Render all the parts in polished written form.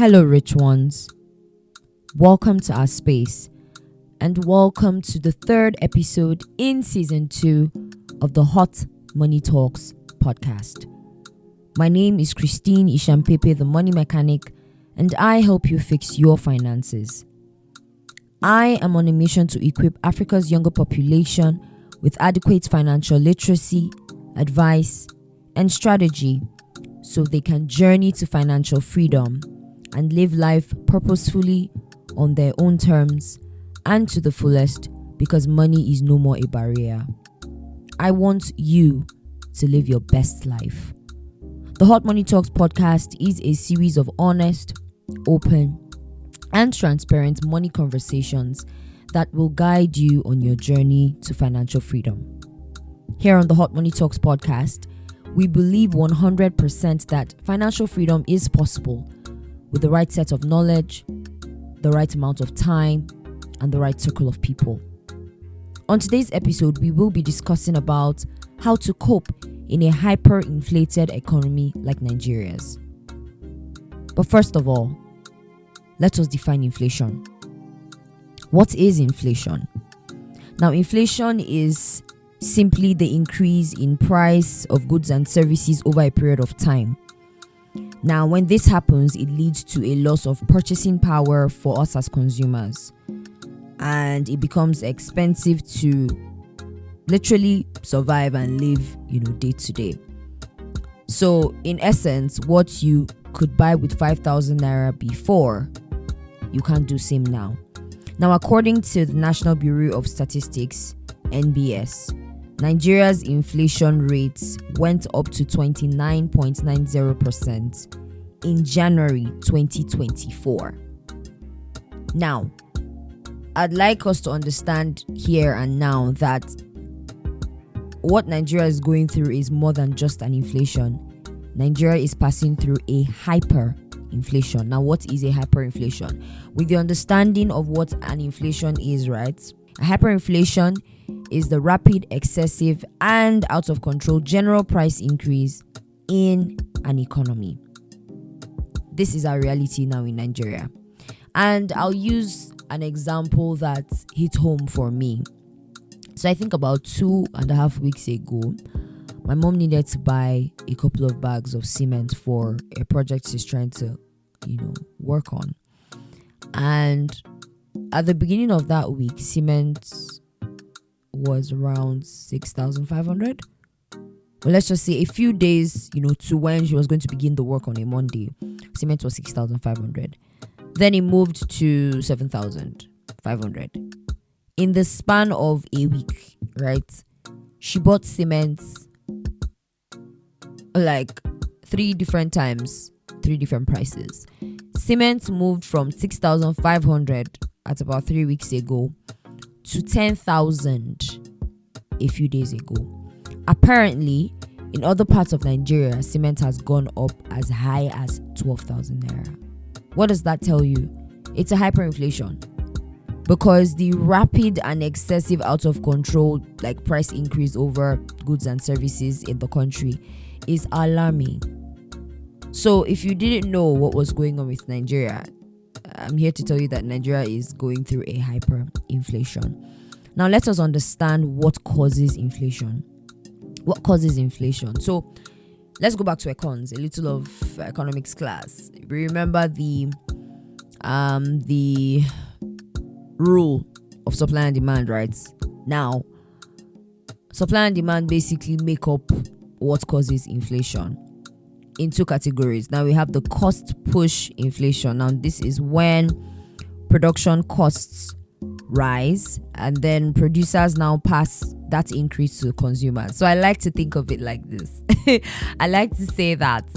Hello, rich ones. Welcome to our space, and welcome to the third episode in season 2 of the Hot Money Talks podcast. My name is Christine Ishampepe, the money mechanic, and I help you fix your finances. I am on a mission to equip Africa's younger population with adequate financial literacy, advice, and strategy so they can journey to financial freedom and live life purposefully on their own terms and to the fullest, because money is no more a barrier. I want you to live your best life. The Hot Money Talks podcast is a series of honest, open, and transparent money conversations that will guide you on your journey to financial freedom. Here on the Hot Money Talks podcast, we believe 100% that financial freedom is possible with the right set of knowledge, the right amount of time, and the right circle of people. On today's episode, we will be discussing about how to cope in a hyperinflated economy like Nigeria's. But first of all, let us define inflation. What is inflation? Now, inflation is simply the increase in price of goods and services over a period of time. Now, when this happens, it leads to a loss of purchasing power for us as consumers, and it becomes expensive to literally survive and live, day to day. So, in essence, what you could buy with 5,000 naira before, you can't do same now. Now, according to the National Bureau of Statistics, NBS, Nigeria's inflation rates went up to 29.90% in January 2024. Now, I'd like us to understand here and now that what Nigeria is going through is more than just an inflation. Nigeria is passing through a hyperinflation. Now, what is a hyperinflation? With the understanding of what an inflation is, right? A hyperinflation is the rapid, excessive, and out of control general price increase in an economy. This is our reality now in Nigeria. And I'll use an example that hit home for me. So I think about 2.5 weeks ago, my mom needed to buy a couple of bags of cement for a project she's trying to, work on. And at the beginning of that week, cement was around 6,500. Well, let's just say a few days, to when she was going to begin the work on a Monday, cement was 6,500. Then it moved to 7,500. In the span of a week, right? She bought cement like 3 different times, 3 different prices. Cement moved from 6,500 at about 3 weeks ago to 10,000 a few days ago. Apparently, in other parts of Nigeria, cement has gone up as high as 12,000 naira. What does that tell you? It's a hyperinflation, because the rapid and excessive out of control price increase over goods and services in the country is alarming. So if you didn't know what was going on with Nigeria, I'm here to tell you that Nigeria is going through a hyperinflation. Now, let us understand what causes inflation. What causes inflation? So, let's go back to econs, a little of economics class. We remember the rule of supply and demand, right? Now, supply and demand basically make up what causes inflation in 2 categories. Now, we have the cost push inflation. Now, this is when production costs rise and then producers now pass that increase to consumers. So I like to think of it like this. I like to say that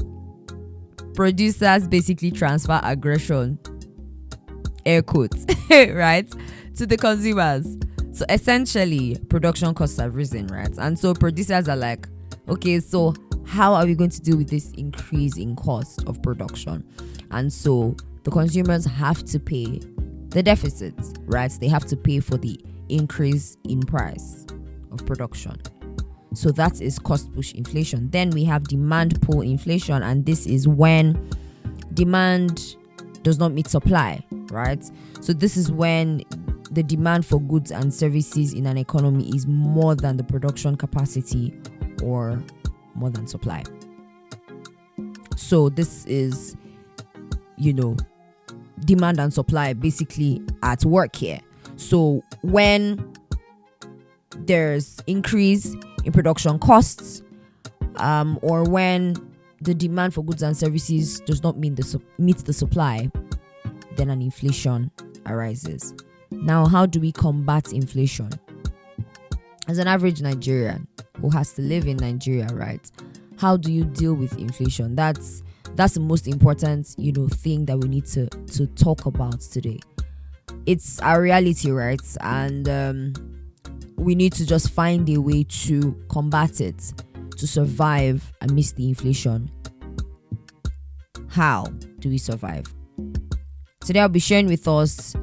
producers basically transfer aggression, air quotes, right, to the consumers. So essentially, production costs have risen, right? And so producers are like, okay, so how are we going to deal with this increase in cost of production? And so the consumers have to pay the deficits, right? They have to pay for the increase in price of production. So that is cost push inflation. Then we have demand pull inflation, and this is when demand does not meet supply, right? So this is when the demand for goods and services in an economy is more than the production capacity or more than supply. So this is, demand and supply basically at work here. So when there's increase in production costs, or when the demand for goods and services does not meet the supply, then an inflation arises. Now, how do we combat inflation? As an average Nigerian who has to live in Nigeria, right? How do you deal with inflation? That's the most important, thing that we need to talk about today. It's our reality, right? And we need to just find a way to combat it, to survive amidst the inflation. How do we survive? Today I'll be sharing with us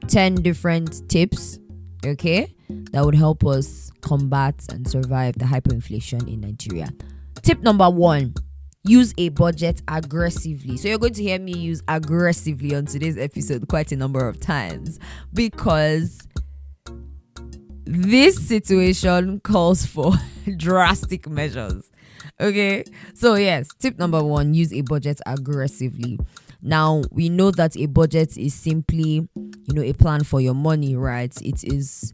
10 different tips, okay, that would help us combat and survive the hyperinflation in Nigeria. Tip number 1, use a budget aggressively. So you're going to hear me use aggressively on today's episode quite a number of times, because this situation calls for drastic measures. Okay, so yes, tip number 1, use a budget aggressively. Now, we know that a budget is simply, a plan for your money, right? It is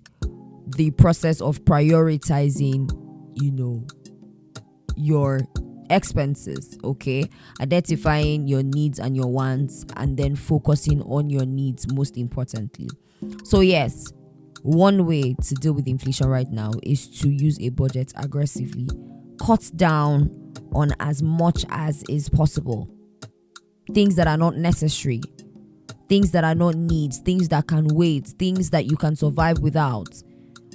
the process of prioritizing, your expenses, okay? Identifying your needs and your wants, and then focusing on your needs most importantly. So yes, one way to deal with inflation right now is to use a budget aggressively. Cut down on as much as is possible. Things that are not necessary, things that are not needs, things that can wait, things that you can survive without,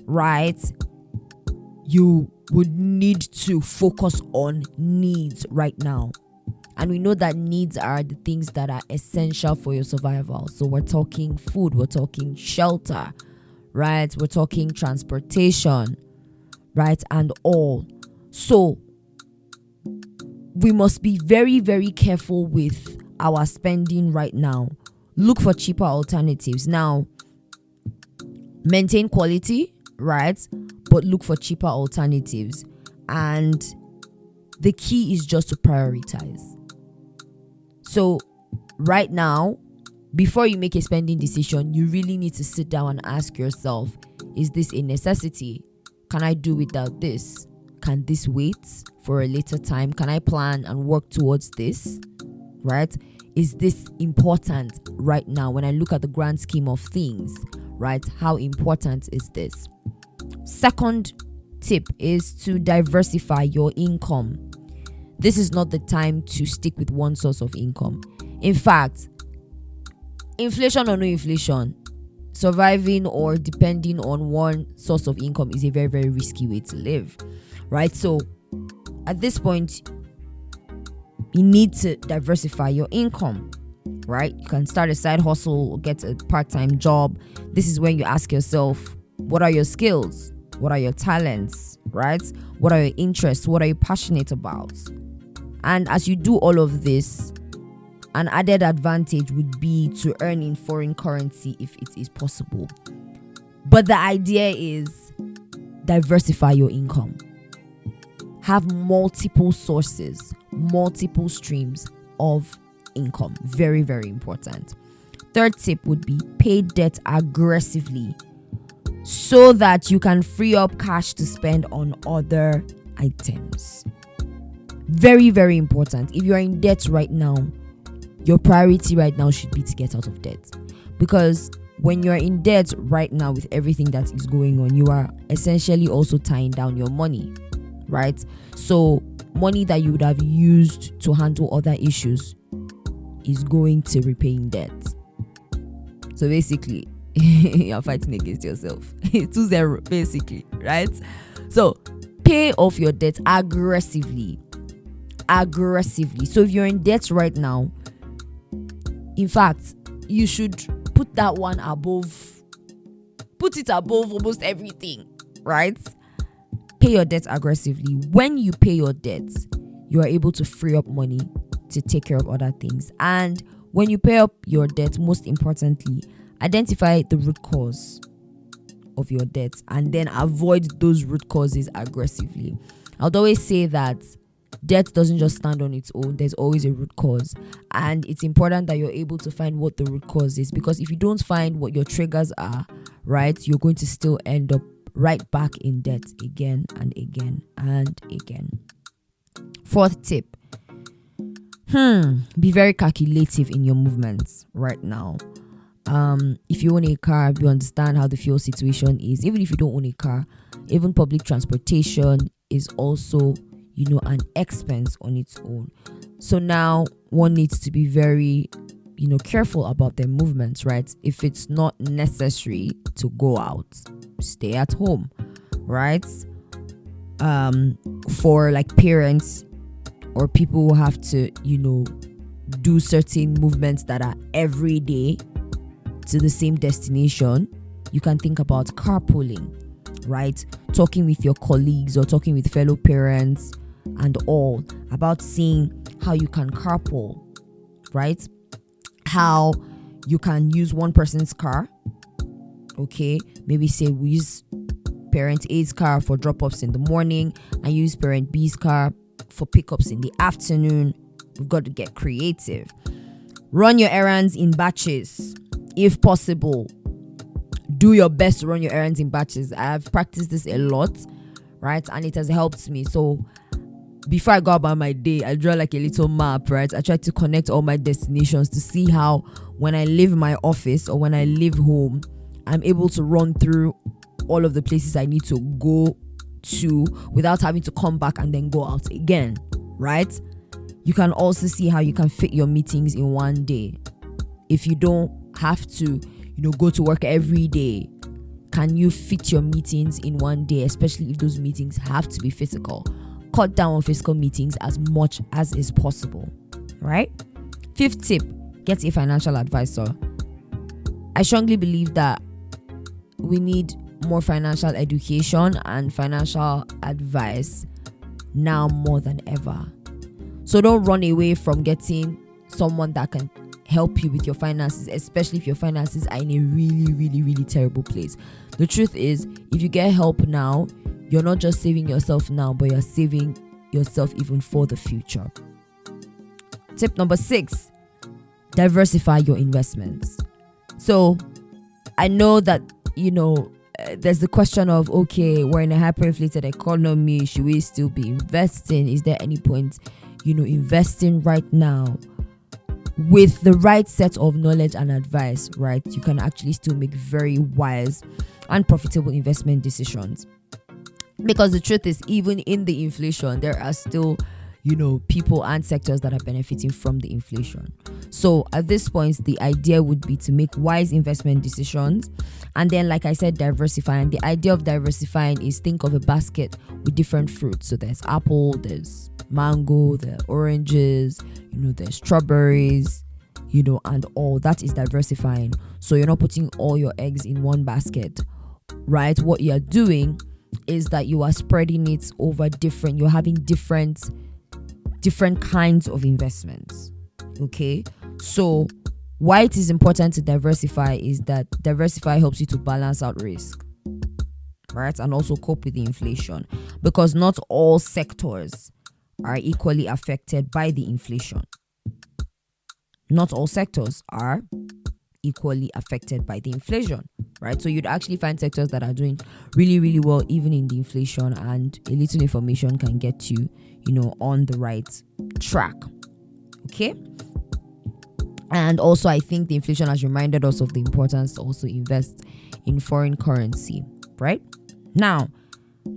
right? You would need to focus on needs right now. And we know that needs are the things that are essential for your survival. So we're talking food, we're talking shelter, right? We're talking transportation, right? And all. So we must be very, very careful with our spending right now. Look for cheaper alternatives. Now, maintain quality, right? But look for cheaper alternatives. And the key is just to prioritize. So right now, before you make a spending decision, you really need to sit down and ask yourself, is this a necessity? Can I do without this? Can this wait for a later time? Can I plan and work towards this? Right? Is this important right now when I look at the grand scheme of things? Right? How important is this? Second tip is to diversify your income. This is not the time to stick with one source of income. In fact, inflation or no inflation, surviving or depending on one source of income is a very, very risky way to live, right? So at this point, you need to diversify your income, right? You can start a side hustle or get a part-time job. This is when you ask yourself, what are your skills? What are your talents, right? What are your interests? What are you passionate about? And as you do all of this, an added advantage would be to earn in foreign currency if it is possible. But the idea is diversify your income. Have multiple sources, multiple streams of income. Very, very important. Third tip would be pay debt aggressively so that you can free up cash to spend on other items. Very, very important. If you are in debt right now, your priority right now should be to get out of debt. Because when you're in debt right now with everything that is going on, you are essentially also tying down your money, right? So money that you would have used to handle other issues is going to repaying debt. So basically, you're fighting against yourself. 2-0 basically, right? So pay off your debt aggressively. So if you're in debt right now, in fact, you should put it above almost everything, right? Pay your debt aggressively. When you pay your debts, you are able to free up money to take care of other things. And when you pay up your debt, most importantly, identify the root cause of your debt and then avoid those root causes aggressively. I would always say that debt doesn't just stand on its own. There's always a root cause, and it's important that you're able to find what the root cause is, because if you don't find what your triggers are, right, you're going to still end up right back in debt again and again and again. Fourth tip, be very calculative in your movements right now. If you own a car, you understand how the fuel situation is. Even if you don't own a car, even public transportation is also, an expense on its own. So now one needs to be very, careful about their movements, right? If it's not necessary to go out, stay at home, right? For like parents or people who have to, do certain movements that are every day to the same destination, you can think about carpooling, right? Talking with your colleagues or talking with fellow parents and all about seeing how you can carpool, right? How you can use one person's car. Okay, maybe say we use parent A's car for drop-offs in the morning and use parent B's car for pickups in the afternoon. We've got to get creative. Run your errands in batches, if possible. Do your best to run your errands in batches. I've practiced this a lot, right? And it has helped me. So before I go about my day, I draw like a little map, right? I try to connect all my destinations to see how when I leave my office or when I leave home, I'm able to run through all of the places I need to go to without having to come back and then go out again, right? You can also see how you can fit your meetings in one day. If you don't have to, go to work every day, can you fit your meetings in one day, especially if those meetings have to be physical? Cut down on physical meetings as much as is possible, right? Fifth tip, get a financial advisor. I strongly believe that we need more financial education and financial advice now more than ever. So don't run away from getting someone that can help you with your finances, especially if your finances are in a really, really, really terrible place. The truth is, if you get help now, you're not just saving yourself now, but you're saving yourself even for the future. Tip number 6, diversify your investments. So I know that, there's the question of, okay, we're in a hyperinflated economy. Should we still be investing? Is there any point, investing right now? With the right set of knowledge and advice, right, you can actually still make very wise and profitable investment decisions. Because the truth is, even in the inflation, there are still, people and sectors that are benefiting from the inflation. So at this point, the idea would be to make wise investment decisions. And then, like I said, diversifying. The idea of diversifying is think of a basket with different fruits. So there's apple, there's mango, there are oranges, there's strawberries, and all. That is diversifying. So you're not putting all your eggs in one basket, right? What you're doing is that you are spreading it over you're having different kinds of investments. Okay, so why it is important to diversify is that diversify helps you to balance out risk, right, and also cope with the inflation, because not all sectors are equally affected by the inflation. Not all sectors are equally affected by the inflation, right? So you'd actually find sectors that are doing really, really well even in the inflation, and a little information can get you, on the right track. Okay? And also, I think the inflation has reminded us of the importance to also invest in foreign currency, right? Now,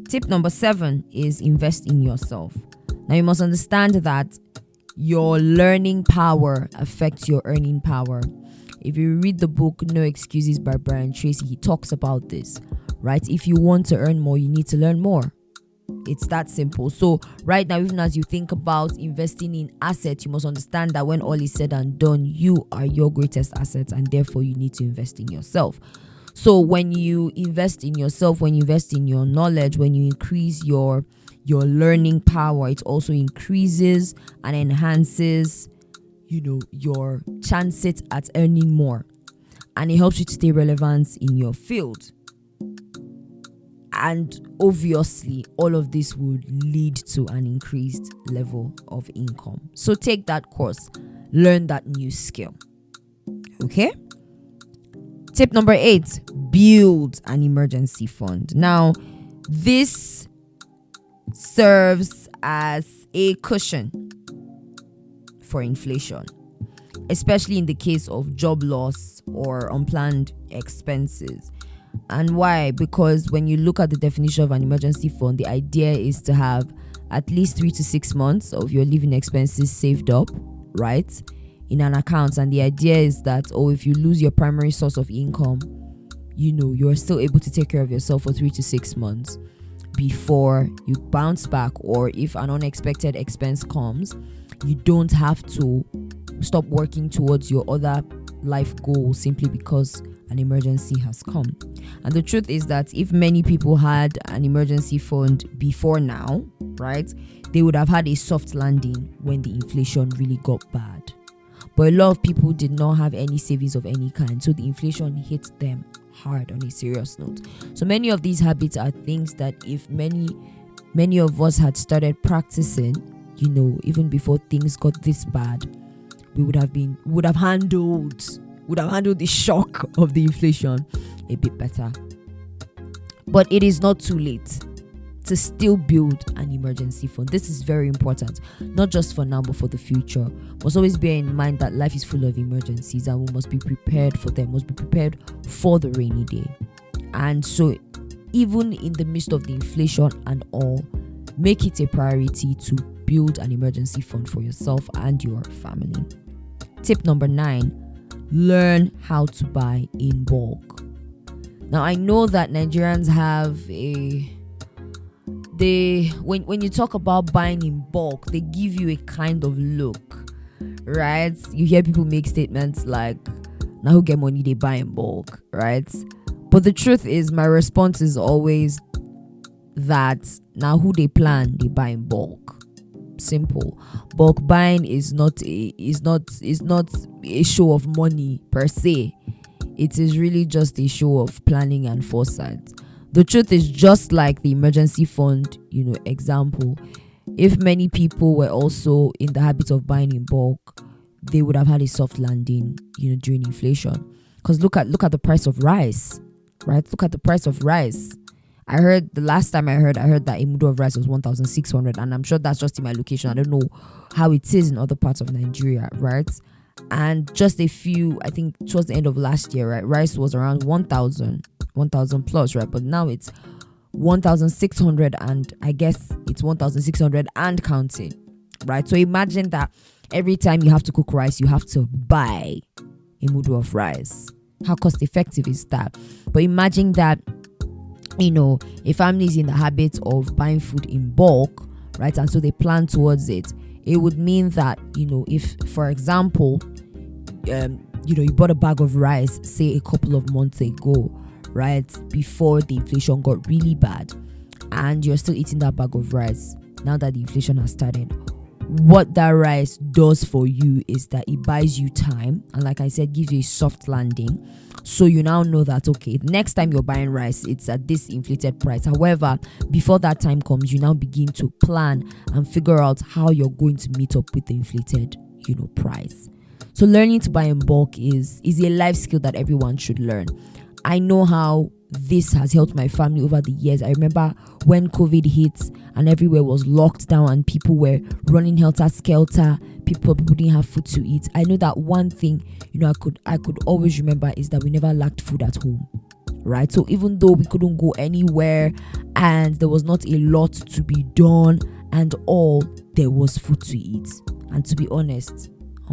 tip number 7 is invest in yourself. Now, you must understand that your learning power affects your earning power. If you read the book No Excuses by Brian Tracy, he talks about this, right? If you want to earn more, you need to learn more. It's that simple. So right now, even as you think about investing in assets, you must understand that when all is said and done, you are your greatest asset, and therefore you need to invest in yourself. So when you invest in yourself, when you invest in your knowledge, when you increase your learning power, it also increases and enhances your chances at earning more, and it helps you to stay relevant in your field. And obviously, all of this would lead to an increased level of income. So take that course, learn that new skill. Okay? Tip number 8, build an emergency fund. Now, this serves as a cushion for inflation, especially in the case of job loss or unplanned expenses. And why? Because when you look at the definition of an emergency fund, the idea is to have at least 3 to 6 months of your living expenses saved up, right, in an account. And the idea is that, if you lose your primary source of income, you're still able to take care of yourself for 3 to 6 months before you bounce back, or if an unexpected expense comes, you don't have to stop working towards your other life goals simply because an emergency has come. And the truth is that if many people had an emergency fund before now, right, they would have had a soft landing when the inflation really got bad. But a lot of people did not have any savings of any kind, so the inflation hit them hard on a serious note. So many of these habits are things that if many of us had started practicing, even before things got this bad, we would have handled the shock of the inflation a bit better. But it is not too late to still build an emergency fund. This is very important, not just for now but for the future. Must always bear in mind that life is full of emergencies and we must be prepared for them, must be prepared for the rainy day. And so even in the midst of the inflation and all, make it a priority to build an emergency fund for yourself and your family. Tip number 9, learn how to buy in bulk. Now, I know that Nigerians have when you talk about buying in bulk, they give you a kind of look, right? You hear people make statements like, now who get money, they buy in bulk, right? But the truth is, my response is always that now who they plan, they buy in bulk. Simple. Bulk buying is not a show of money per se. It is really just a show of planning and foresight. The truth is, just like the emergency fund, example, if many people were also in the habit of buying in bulk, they would have had a soft landing, during inflation. Because look at the price of rice, right? Look at the price of rice. I heard the last time I heard that a mudu of rice was 1,600, and I'm sure that's just in my location. I don't know how it is in other parts of Nigeria, right? And just I think towards the end of last year, right, rice was around 1,000 plus, right? But now it's 1,600, and I guess it's 1,600 and counting, right? So imagine that every time you have to cook rice, you have to buy a mudu of rice. How cost effective is that? But imagine that, a family is in the habit of buying food in bulk, right? And so they plan towards it. It would mean that, if, for example, you bought a bag of rice, say a couple of months ago, right, before the inflation got really bad, and you're still eating that bag of rice now that the inflation has started, what that rice does for you is that it buys you time, and like I said, gives you a soft landing. So you now know that, okay, next time you're buying rice, it's at this inflated price. However, before that time comes, you now begin to plan and figure out how you're going to meet up with the inflated, price. So learning to buy in bulk is a life skill that everyone should learn. I know how this has helped my family over the years. I remember when COVID hit and everywhere was locked down and people were running helter-skelter, people didn't have food to eat. I know that one thing, I could always remember is that we never lacked food at home, right? So even though we couldn't go anywhere and there was not a lot to be done and all, there was food to eat. And to be honest,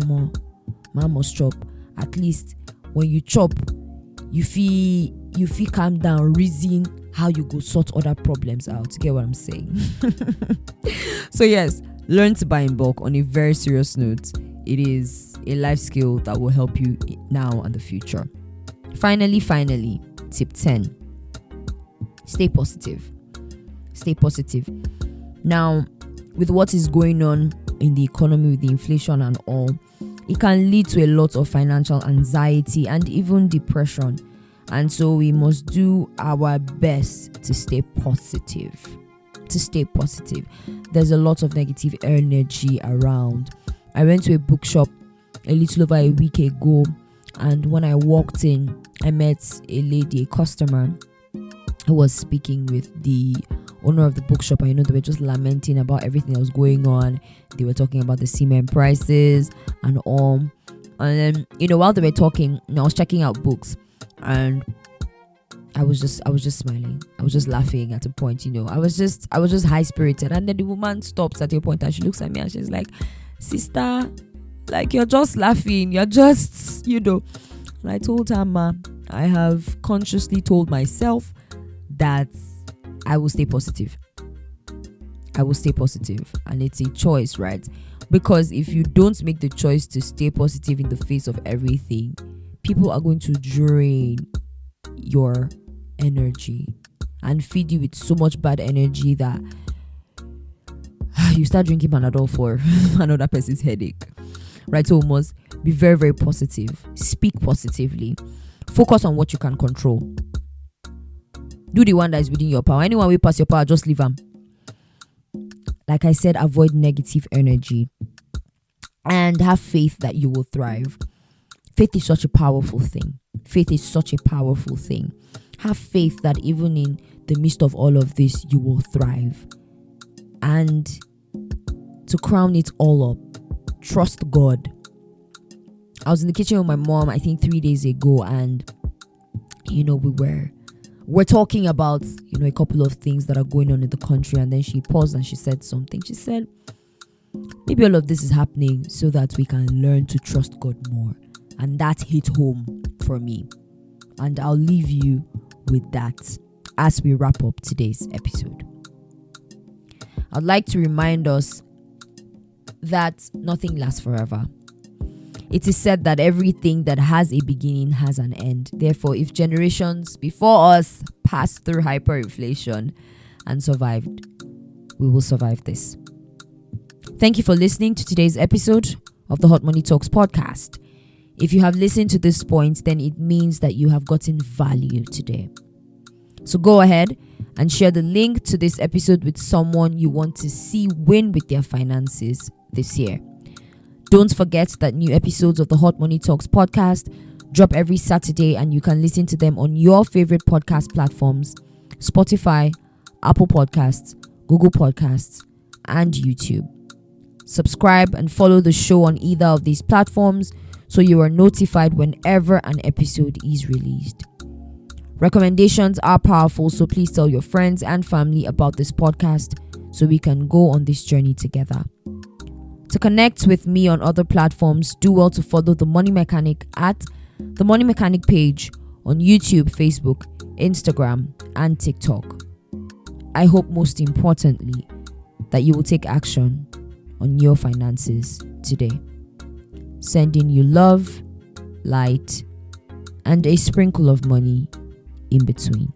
man must chop. At least when you chop, you feel calm down, reason how you go sort other problems out. You get what I'm saying? So yes, learn to buy in bulk. On a very serious note, it is a life skill that will help you now and the future. Finally, tip 10. Stay positive. Now, with what is going on in the economy, with the inflation and all, it can lead to a lot of financial anxiety and even depression. And so we must do our best to stay positive. There's a lot of negative energy around. I went to a bookshop a little over a week ago, and when I walked in, I met a lady, a customer, who was speaking with the owner of the bookshop. They were just lamenting about everything that was going on. They were talking about the cement prices and all. And then, while they were talking, I was checking out books, and I was just smiling. I was just laughing at a point. I was just high spirited. And then the woman stops at a point and she looks at me and she's like, "Sister, like, you're just laughing. You're just, And I told her, "Ma, I have consciously told myself that I will stay positive. And it's a choice, right? Because if you don't make the choice to stay positive in the face of everything, people are going to drain your energy and feed you with so much bad energy that you start drinking Panadol for another person's headache, right? So we must be very, very positive. Speak positively. Focus on what you can control. Do the one that is within your power. Anyone will pass your power, just leave them. Like I said, avoid negative energy and have faith that you will thrive. Faith is such a powerful thing. Have faith that even in the midst of all of this, you will thrive. And to crown it all up, trust God. I was in the kitchen with my mom, I think 3 days ago, and we're talking about a couple of things that are going on in the country, and then she paused and she said something. She said, maybe all of this is happening so that we can learn to trust God more. And that hit home for me. And I'll leave you with that as we wrap up today's episode. I'd like to remind us that nothing lasts forever. It is said that everything that has a beginning has an end. Therefore, if generations before us passed through hyperinflation and survived, we will survive this. Thank you for listening to today's episode of the Hot Money Talks podcast. If you have listened to this point, then it means that you have gotten value today. So go ahead and share the link to this episode with someone you want to see win with their finances this year. Don't forget that new episodes of the Hot Money Talks podcast drop every Saturday, and you can listen to them on your favorite podcast platforms: Spotify, Apple Podcasts, Google Podcasts, and YouTube. Subscribe and follow the show on either of these platforms so you are notified whenever an episode is released. Recommendations are powerful, so please tell your friends and family about this podcast so we can go on this journey together. To connect with me on other platforms, do well to follow The Money Mechanic at The Money Mechanic page on YouTube, Facebook, Instagram, and TikTok. I hope most importantly that you will take action on your finances today. Sending you love, light, and a sprinkle of money in between.